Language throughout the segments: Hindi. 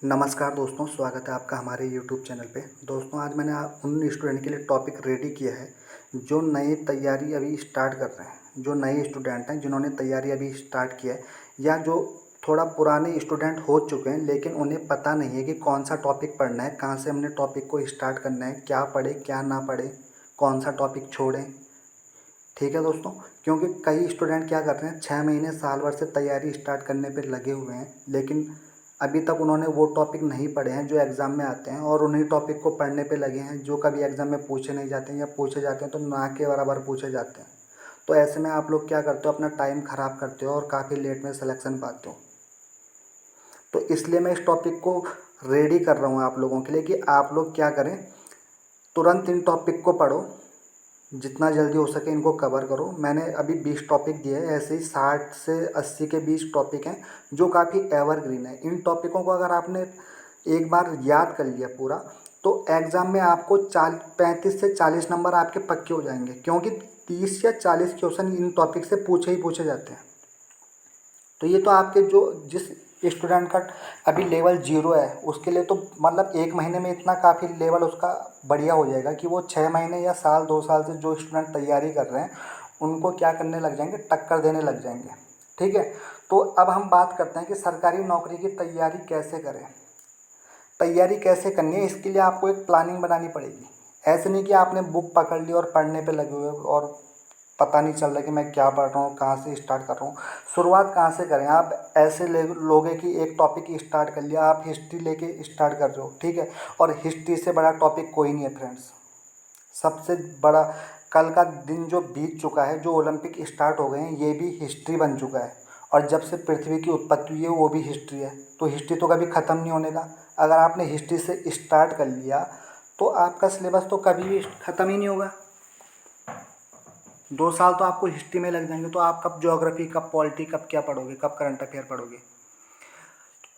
नमस्कार दोस्तों, स्वागत है आपका हमारे यूट्यूब चैनल पे। दोस्तों, आज मैंने उन स्टूडेंट के लिए टॉपिक रेडी किया है जो नई तैयारी अभी स्टार्ट कर रहे हैं, जो नए स्टूडेंट हैं जिन्होंने तैयारी अभी स्टार्ट किया है, या जो थोड़ा पुराने स्टूडेंट हो चुके हैं लेकिन उन्हें पता नहीं है कि कौन सा टॉपिक पढ़ना है, कहाँ से हमने टॉपिक को स्टार्ट करना है, क्या पढ़े क्या ना पढ़े, कौन सा टॉपिक छोड़ें। ठीक है दोस्तों, क्योंकि कई स्टूडेंट क्या कर रहे हैं, 6 महीने साल भर से तैयारी स्टार्ट करने पे लगे हुए हैं, लेकिन अभी तक उन्होंने वो टॉपिक नहीं पढ़े हैं जो एग्ज़ाम में आते हैं, और उन्हीं टॉपिक को पढ़ने पे लगे हैं जो कभी एग्ज़ाम में पूछे नहीं जाते हैं, या पूछे जाते हैं तो ना के बराबर पूछे जाते हैं। तो ऐसे में आप लोग क्या करते हो, अपना टाइम ख़राब करते हो और काफ़ी लेट में सिलेक्शन पाते हो। तो इसलिए मैं इस टॉपिक को रेडी कर रहा हूँ आप लोगों के लिए कि आप लोग क्या करें, तुरंत इन टॉपिक को पढ़ो, जितना जल्दी हो सके इनको कवर करो। मैंने अभी 20 टॉपिक दिए हैं, ऐसे ही 60 से 80 के बीच टॉपिक हैं जो काफ़ी एवरग्रीन है। इन टॉपिकों को अगर आपने एक बार याद कर लिया पूरा, तो एग्ज़ाम में आपको 35 से 40 नंबर आपके पक्के हो जाएंगे, क्योंकि 30 या 40 क्वेश्चन इन टॉपिक से पूछे ही पूछे जाते हैं। तो ये तो आपके जो जिस स्टूडेंट का अभी लेवल 0 है उसके लिए तो मतलब 1 महीने में इतना काफ़ी लेवल उसका बढ़िया हो जाएगा कि वो 6 महीने या साल 2 साल से जो स्टूडेंट तैयारी कर रहे हैं उनको क्या करने लग जाएंगे, टक्कर देने लग जाएंगे। ठीक है। तो अब हम बात करते हैं कि सरकारी नौकरी की तैयारी कैसे करें। तैयारी कैसे करनी है, इसके लिए आपको एक प्लानिंग बनानी पड़ेगी। ऐसे नहीं कि आपने बुक पकड़ ली और पढ़ने पे लगे हुए हो और पता नहीं चल रहा कि मैं क्या पढ़ रहा हूँ, कहाँ से स्टार्ट कर रहा हूँ। शुरुआत कहाँ से करें, आप ऐसे लोगे कि एक टॉपिक स्टार्ट कर लिया, आप हिस्ट्री लेके स्टार्ट कर रहे हो, ठीक है, और हिस्ट्री से बड़ा टॉपिक कोई नहीं है फ्रेंड्स। सबसे बड़ा कल का दिन जो बीत चुका है, जो ओलंपिक स्टार्ट हो गए हैं, ये भी हिस्ट्री बन चुका है। और जब से पृथ्वी की उत्पत्ति हुई है वो भी हिस्ट्री है। तो हिस्ट्री तो कभी ख़त्म नहीं होने का। अगर आपने हिस्ट्री से स्टार्ट कर लिया तो आपका सिलेबस तो कभी भी ख़त्म ही नहीं होगा। 2 साल तो आपको हिस्ट्री में लग जाएंगे, तो आप कब ज्योग्राफी, कब पॉलिटी, कब क्या पढ़ोगे, कब करंट अफेयर पढ़ोगे।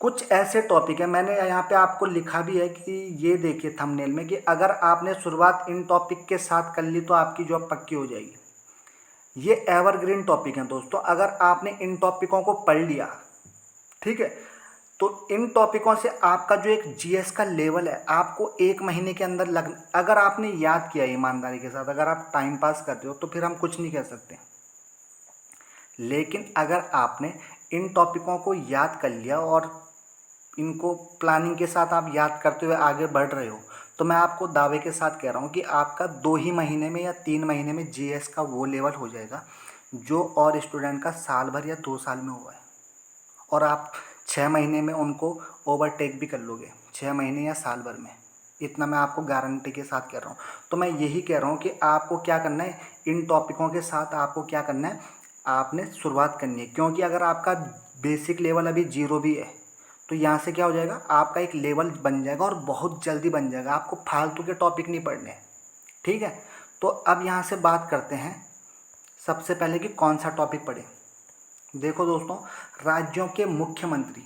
कुछ ऐसे टॉपिक है, मैंने यहाँ पे आपको लिखा भी है कि ये देखिए थंबनेल में, कि अगर आपने शुरुआत इन टॉपिक के साथ कर ली तो आपकी जॉब पक्की हो जाएगी। ये एवरग्रीन टॉपिक हैं दोस्तों। अगर आपने इन टॉपिकों को पढ़ लिया, ठीक है, तो इन टॉपिकों से आपका जो एक जीएस का लेवल है, आपको 1 महीने के अंदर लग, अगर आपने याद किया ईमानदारी के साथ, अगर आप टाइम पास करते हो तो फिर हम कुछ नहीं कह सकते। लेकिन अगर आपने इन टॉपिकों को याद कर लिया और इनको प्लानिंग के साथ आप याद करते हुए आगे बढ़ रहे हो, तो मैं आपको दावे के साथ कह रहा हूँ कि आपका 2 ही महीने में या 3 महीने में जीएस का वो लेवल हो जाएगा जो और स्टूडेंट का साल भर या 2 साल में हुआ है। और आप 6 महीने में उनको ओवरटेक भी कर लोगे, 6 महीने या साल भर में। इतना मैं आपको गारंटी के साथ कह रहा हूँ। तो मैं यही कह रहा हूँ कि आपको क्या करना है, इन टॉपिकों के साथ आपको क्या करना है, आपने शुरुआत करनी है। क्योंकि अगर आपका बेसिक लेवल अभी 0 भी है तो यहाँ से क्या हो जाएगा, आपका एक लेवल बन जाएगा और बहुत जल्दी बन जाएगा। आपको फालतू के टॉपिक नहीं पढ़ने। ठीक है। तो अब यहाँ से बात करते हैं सबसे पहले कि कौन सा टॉपिक पढ़ें। देखो दोस्तों, राज्यों के मुख्यमंत्री,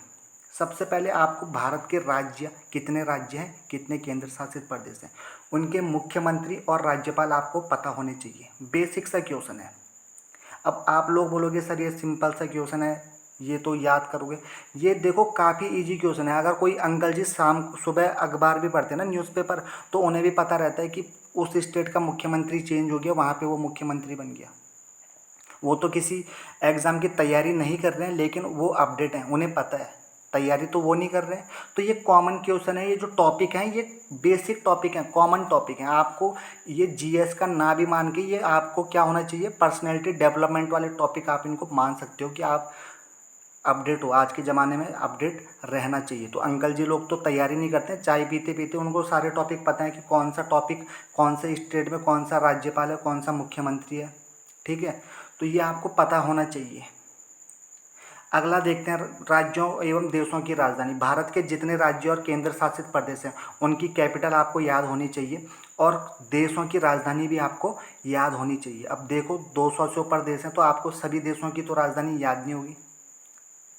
सबसे पहले आपको भारत के राज्य, कितने राज्य हैं, कितने केंद्र शासित प्रदेश हैं, उनके मुख्यमंत्री और राज्यपाल आपको पता होने चाहिए। बेसिक सा क्वेश्चन है। अब आप लोग बोलोगे सर ये सिंपल सा क्वेश्चन है, ये तो याद करोगे। ये देखो काफ़ी इजी क्वेश्चन है। अगर कोई अंकल जी शाम सुबह अखबार भी पढ़ते हैं ना, न्यूज़पेपर, तो उन्हें भी पता रहता है कि उस स्टेट का मुख्यमंत्री चेंज हो गया, वहाँ पे वो मुख्यमंत्री बन गया। वो तो किसी एग्ज़ाम की तैयारी नहीं कर रहे हैं, लेकिन वो अपडेट हैं, उन्हें पता है। तैयारी तो वो नहीं कर रहे हैं। तो ये कॉमन क्वेश्चन है। ये जो टॉपिक हैं ये बेसिक टॉपिक हैं, कॉमन टॉपिक हैं। आपको ये जीएस का ना भी मान के, ये आपको क्या होना चाहिए, पर्सनैलिटी डेवलपमेंट वाले टॉपिक आप इनको मान सकते हो कि आप अपडेट हो। आज के ज़माने में अपडेट रहना चाहिए। तो अंकल जी लोग तो तैयारी नहीं करते हैं, चाय पीते पीते उनको सारे टॉपिक पता है कि कौन सा टॉपिक, कौन से स्टेट में कौन सा राज्यपाल है, कौन सा मुख्यमंत्री है। ठीक है। तो ये आपको पता होना चाहिए। अगला देखते हैं, राज्यों एवं देशों की राजधानी। भारत के जितने राज्य और केंद्र शासित प्रदेश हैं उनकी कैपिटल आपको याद होनी चाहिए, और देशों की राजधानी भी आपको याद होनी चाहिए। अब देखो 200 से ऊपर देश हैं, तो आपको सभी देशों की तो राजधानी याद नहीं होगी,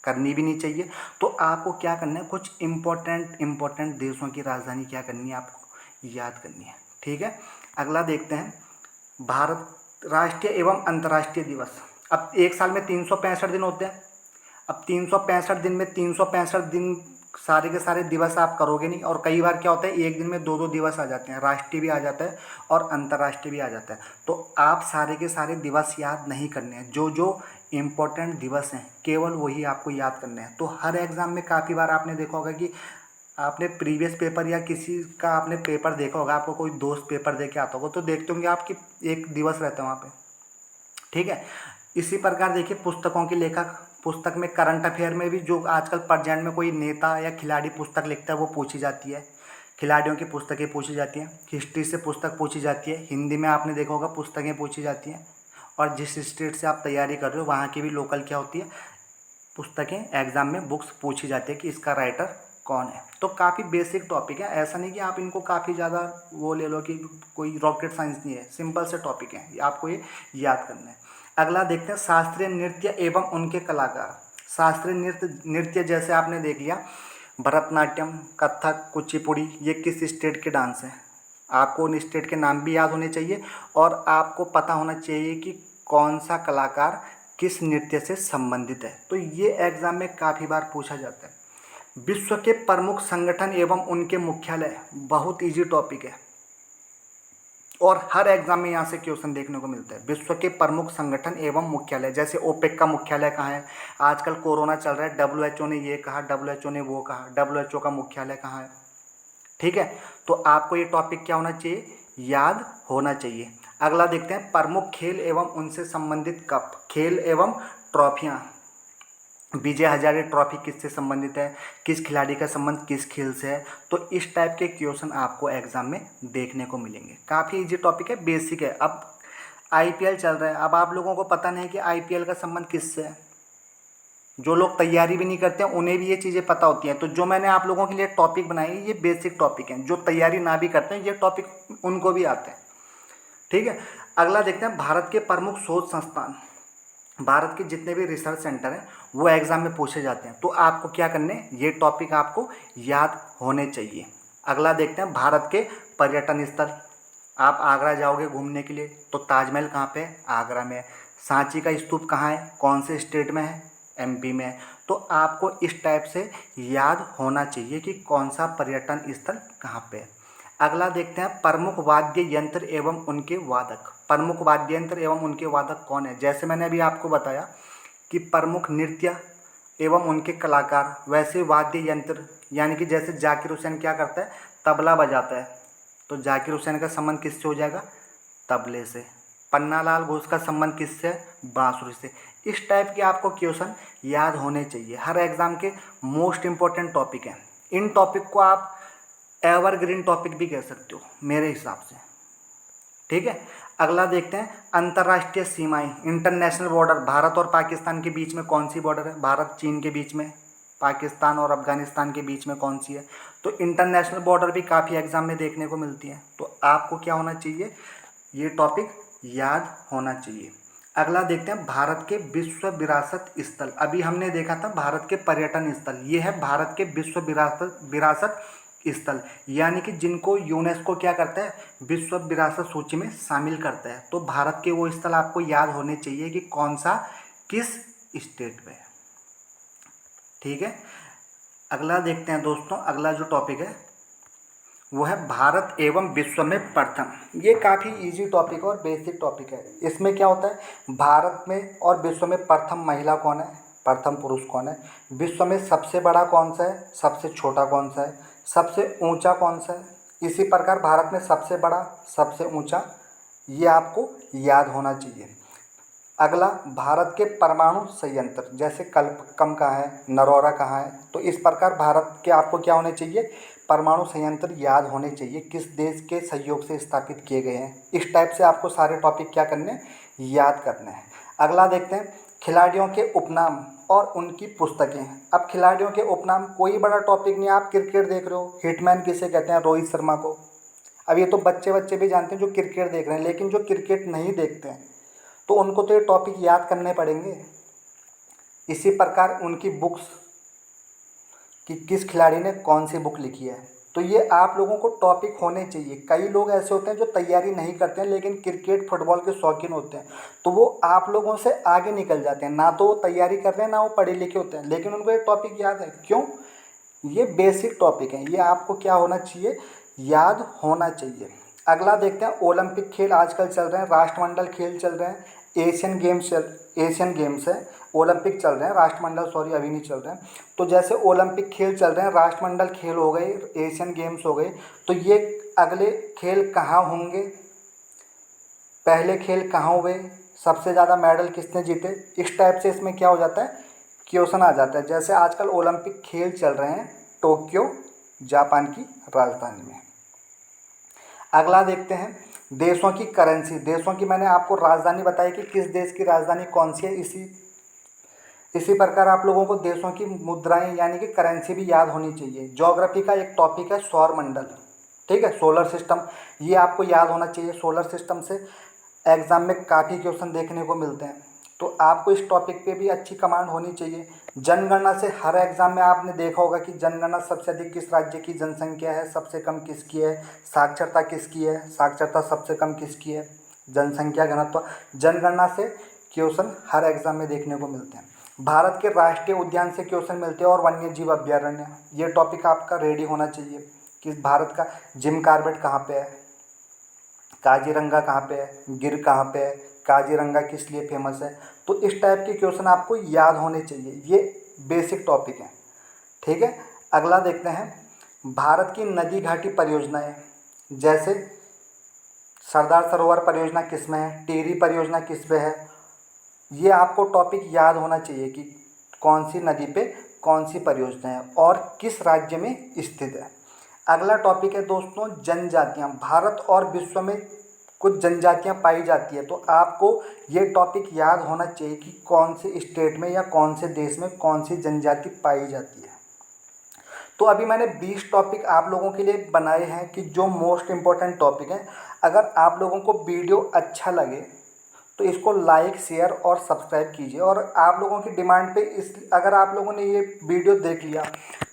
करनी भी नहीं चाहिए। तो आपको क्या करना है, कुछ इंपॉर्टेंट देशों की राजधानी क्या करनी है, आपको याद करनी है। ठीक है। अगला देखते हैं, भारत राष्ट्रीय एवं अंतर्राष्ट्रीय दिवस। अब एक साल में 365 दिन होते हैं। अब 365 दिन में 365 दिन सारे के सारे दिवस आप करोगे नहीं, और कई बार क्या होता है एक दिन में दो दो दिवस आ जाते हैं, राष्ट्रीय भी आ जाता है और अंतर्राष्ट्रीय भी आ जाता है। तो आप सारे के सारे दिवस याद नहीं करने हैं, जो जो इम्पोर्टेंट दिवस हैं केवल वही आपको याद करने हैं। तो हर एग्ज़ाम में काफ़ी बार आपने देखा होगा कि आपने प्रीवियस पेपर या किसी का आपने पेपर देखा होगा, आपको कोई दोस्त पेपर दे के आता होगा तो देखते होंगे आपकी एक दिवस रहता है वहाँ पे, ठीक है। इसी प्रकार देखिए पुस्तकों के लेखक, पुस्तक में करंट अफेयर में भी जो आजकल प्रेजेंट में कोई नेता या खिलाड़ी पुस्तक लिखता है वो पूछी जाती है, खिलाड़ियों की पुस्तकें पूछी जाती हैं। हिस्ट्री से पुस्तक पूछी जाती है, हिंदी में आपने देखा होगा पुस्तकें पूछी जाती हैं। और जिस स्टेट से आप तैयारी कर रहे हो वहाँ की भी लोकल क्या होती है, पुस्तकें, एग्जाम में बुक्स पूछी जाती है कि इसका राइटर कौन है। तो काफ़ी बेसिक टॉपिक है, ऐसा नहीं कि आप इनको काफ़ी ज़्यादा वो ले लो कि कोई रॉकेट साइंस नहीं है, सिंपल से टॉपिक है, आपको ये याद करना है। अगला देखते हैं शास्त्रीय नृत्य एवं उनके कलाकार। शास्त्रीय नृत्य जैसे आपने देख लिया भरतनाट्यम, कथक, कुचिपुड़ी, ये किस स्टेट के डांस हैं। आपको उन स्टेट के नाम भी याद होने चाहिए और आपको पता होना चाहिए कि कौन सा कलाकार किस नृत्य से संबंधित है। तो ये एग्जाम में काफ़ी बार पूछा जाता है। विश्व के प्रमुख संगठन एवं उनके मुख्यालय, बहुत इजी टॉपिक है और हर एग्जाम में यहाँ से क्वेश्चन देखने को मिलता है। विश्व के प्रमुख संगठन एवं मुख्यालय, जैसे ओपेक का मुख्यालय कहाँ है, आजकल कोरोना चल रहा है, डब्ल्यूएचओ ने ये कहा, डब्ल्यूएचओ ने वो कहा, डब्ल्यूएचओ का मुख्यालय कहाँ है, ठीक है। तो आपको ये टॉपिक क्या होना चाहिए, याद होना चाहिए। अगला देखते हैं प्रमुख खेल एवं उनसे संबंधित कप, खेल एवं ट्रॉफियाँ। विजय हजारे ट्रॉफी किससे संबंधित है, किस खिलाड़ी का संबंध किस खेल से है। तो इस टाइप के क्वेश्चन आपको एग्जाम में देखने को मिलेंगे। काफ़ी इजी टॉपिक है, बेसिक है। अब आईपीएल चल रहा है, अब आप लोगों को पता नहीं कि आईपीएल का संबंध किससे है। जो लोग तैयारी भी नहीं करते हैं उन्हें भी ये चीज़ें पता होती हैं। तो जो मैंने आप लोगों के लिए टॉपिक बनाई है ये बेसिक टॉपिक हैं, जो तैयारी ना भी करते हैं ये टॉपिक उनको भी आते हैं, ठीक है। अगला देखते हैं भारत के प्रमुख शोध संस्थान। भारत के जितने भी रिसर्च सेंटर हैं वो एग्जाम में पूछे जाते हैं, तो आपको क्या करने, ये टॉपिक आपको याद होने चाहिए। अगला देखते हैं भारत के पर्यटन स्थल। आप आगरा जाओगे घूमने के लिए तो ताजमहल कहाँ पे है, आगरा में है। सांची का स्तूप कहाँ है, कौन से स्टेट में है, एमपी में है। तो आपको इस टाइप से याद होना चाहिए कि कौन सा पर्यटन स्थल कहाँ पे है। अगला देखते हैं प्रमुख वाद्य यंत्र एवं उनके वादक। प्रमुख वाद्य यंत्र एवं उनके वादक कौन है, जैसे मैंने अभी आपको बताया कि प्रमुख नृत्य एवं उनके कलाकार, वैसे वाद्य यंत्र यानी कि जैसे जाकिर हुसैन क्या करता है, तबला बजाता है, तो जाकिर हुसैन का संबंध किससे हो जाएगा, तबले से। पन्नालाल घोष का संबंध किससे है, बांसुरी से। इस टाइप के आपको क्वेश्चन याद होने चाहिए, हर एग्जाम के मोस्ट इंपॉर्टेंट टॉपिक हैं। इन टॉपिक को आप एवरग्रीन टॉपिक भी कह सकते हो मेरे हिसाब से, ठीक है। अगला देखते हैं अंतर्राष्ट्रीय सीमाएं, इंटरनेशनल बॉर्डर। भारत और पाकिस्तान के बीच में कौन सी बॉर्डर है, भारत चीन के बीच में, पाकिस्तान और अफगानिस्तान के बीच में कौन सी है। तो इंटरनेशनल बॉर्डर भी काफ़ी एग्जाम में देखने को मिलती है, तो आपको क्या होना चाहिए, ये टॉपिक याद होना चाहिए। अगला देखते हैं भारत के विश्व विरासत स्थल। अभी हमने देखा था भारत के पर्यटन स्थल, ये है भारत के विश्व विरासत विरासत स्थल, यानी कि जिनको यूनेस्को क्या करता है, विश्व विरासत सूची में शामिल करता है। तो भारत के वो स्थल आपको याद होने चाहिए कि कौन सा किस स्टेट पे है, ठीक है। अगला देखते हैं दोस्तों, अगला जो टॉपिक है वो है भारत एवं विश्व में प्रथम। ये काफ़ी इजी टॉपिक और बेसिक टॉपिक है। इसमें क्या होता है, भारत में और विश्व में प्रथम महिला कौन है, प्रथम पुरुष कौन है, विश्व में सबसे बड़ा कौन सा है, सबसे छोटा कौन सा है, सबसे ऊंचा कौन सा है। इसी प्रकार भारत में सबसे बड़ा, सबसे ऊंचा, ये आपको याद होना चाहिए। अगला भारत के परमाणु संयंत्र, जैसे कलकम कहाँ है, नरौरा कहाँ है। तो इस प्रकार भारत के आपको क्या होने चाहिए, परमाणु संयंत्र याद होने चाहिए, किस देश के सहयोग से स्थापित किए गए हैं। इस टाइप से आपको सारे टॉपिक क्या करने हैं, याद करने हैं। अगला देखते हैं खिलाड़ियों के उपनाम और उनकी पुस्तकें। अब खिलाड़ियों के उपनाम कोई बड़ा टॉपिक नहीं है, आप क्रिकेट देख रहे हो, हिटमैन किसे कहते हैं, रोहित शर्मा को। अब ये तो बच्चे बच्चे भी जानते हैं जो क्रिकेट देख रहे हैं, लेकिन जो क्रिकेट नहीं देखते हैं तो उनको तो ये टॉपिक याद करने पड़ेंगे। इसी प्रकार उनकी बुक्स, कि किस खिलाड़ी ने कौन सी बुक लिखी है, तो ये आप लोगों को टॉपिक होने चाहिए। कई लोग ऐसे होते हैं जो तैयारी नहीं करते हैं लेकिन क्रिकेट फुटबॉल के शौकीन होते हैं, तो वो आप लोगों से आगे निकल जाते हैं। ना तो वो तैयारी कर रहे हैं, ना वो पढ़े लिखे होते हैं, लेकिन उनको ये टॉपिक याद है। क्यों, ये बेसिक टॉपिक हैं, ये आपको क्या होना चाहिए, याद होना चाहिए। अगला देखते हैं, ओलंपिक खेल आजकल चल रहे हैं, राष्ट्रमंडल खेल चल रहे हैं, एशियन गेम्स है, ओलंपिक चल रहे हैं, राष्ट्रमंडल सॉरी अभी नहीं चल रहे हैं। तो जैसे ओलंपिक खेल चल रहे हैं, राष्ट्रमंडल खेल हो गए, एशियन गेम्स हो गए, तो ये अगले खेल कहाँ होंगे, पहले खेल कहाँ हुए, सबसे ज़्यादा मेडल किसने जीते, इस टाइप से इसमें क्या हो जाता है, क्वेश्चन आ जाता है। जैसे आजकल ओलंपिक खेल चल रहे हैं टोक्यो जापान की राजधानी में। अगला देखते हैं, देशों की करेंसी, देशों की मैंने आपको राजधानी बताई कि किस देश की राजधानी कौन सी है, इसी प्रकार आप लोगों को देशों की मुद्राएं यानी कि करेंसी भी याद होनी चाहिए। ज्योग्राफी का एक टॉपिक है सौर मंडल, ठीक है, सोलर सिस्टम, ये आपको याद होना चाहिए। सोलर सिस्टम से एग्ज़ाम में काफ़ी क्वेश्चन देखने को मिलते हैं, तो आपको इस टॉपिक पे भी अच्छी कमांड होनी चाहिए। जनगणना से हर एग्ज़ाम में आपने देखा होगा कि जनगणना सबसे अधिक किस राज्य की जनसंख्या है, सबसे कम किसकी है, साक्षरता किसकी है, साक्षरता सबसे कम किसकी है, जनसंख्या घनत्व, जनगणना से क्वेश्चन हर एग्ज़ाम में देखने को मिलते हैं। भारत के राष्ट्रीय उद्यान से क्वेश्चन मिलते हैं और वन्य जीव अभ्यारण्य, ये टॉपिक आपका रेडी होना चाहिए कि भारत का जिम कार्बेट कहाँ पे है, काजीरंगा कहाँ पे है, गिर कहाँ पे है, काजीरंगा किस लिए फेमस है। तो इस टाइप के क्वेश्चन आपको याद होने चाहिए, ये बेसिक टॉपिक हैं, ठीक है। अगला देखते हैं, भारत की नदी घाटी परियोजनाएं, जैसे सरदार सरोवर परियोजना किस में है, टिहरी परियोजना किस पे है, ये आपको टॉपिक याद होना चाहिए कि कौन सी नदी पे कौन सी परियोजना है और किस राज्य में स्थित है। अगला टॉपिक है दोस्तों जनजातियां, भारत और विश्व में कुछ जनजातियां पाई जाती है, तो आपको ये टॉपिक याद होना चाहिए कि कौन से स्टेट में या कौन से देश में कौन सी जनजाति पाई जाती है। तो अभी मैंने 20 टॉपिक आप लोगों के लिए बनाए हैं कि जो मोस्ट इम्पोर्टेंट टॉपिक हैं। अगर आप लोगों को वीडियो अच्छा लगे तो इसको लाइक शेयर और सब्सक्राइब कीजिए। और आप लोगों की डिमांड पे इस अगर आप लोगों ने ये वीडियो देख लिया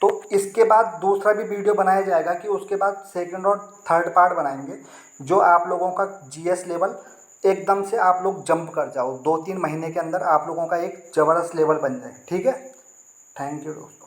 तो इसके बाद दूसरा भी वीडियो बनाया जाएगा कि उसके बाद सेकंड और थर्ड पार्ट बनाएंगे, जो आप लोगों का जीएस लेवल एकदम से आप लोग जंप कर जाओ, 2-3 महीने के अंदर आप लोगों का एक ज़बरदस्त लेवल बन जाए, ठीक है। थैंक यू दोस्तों।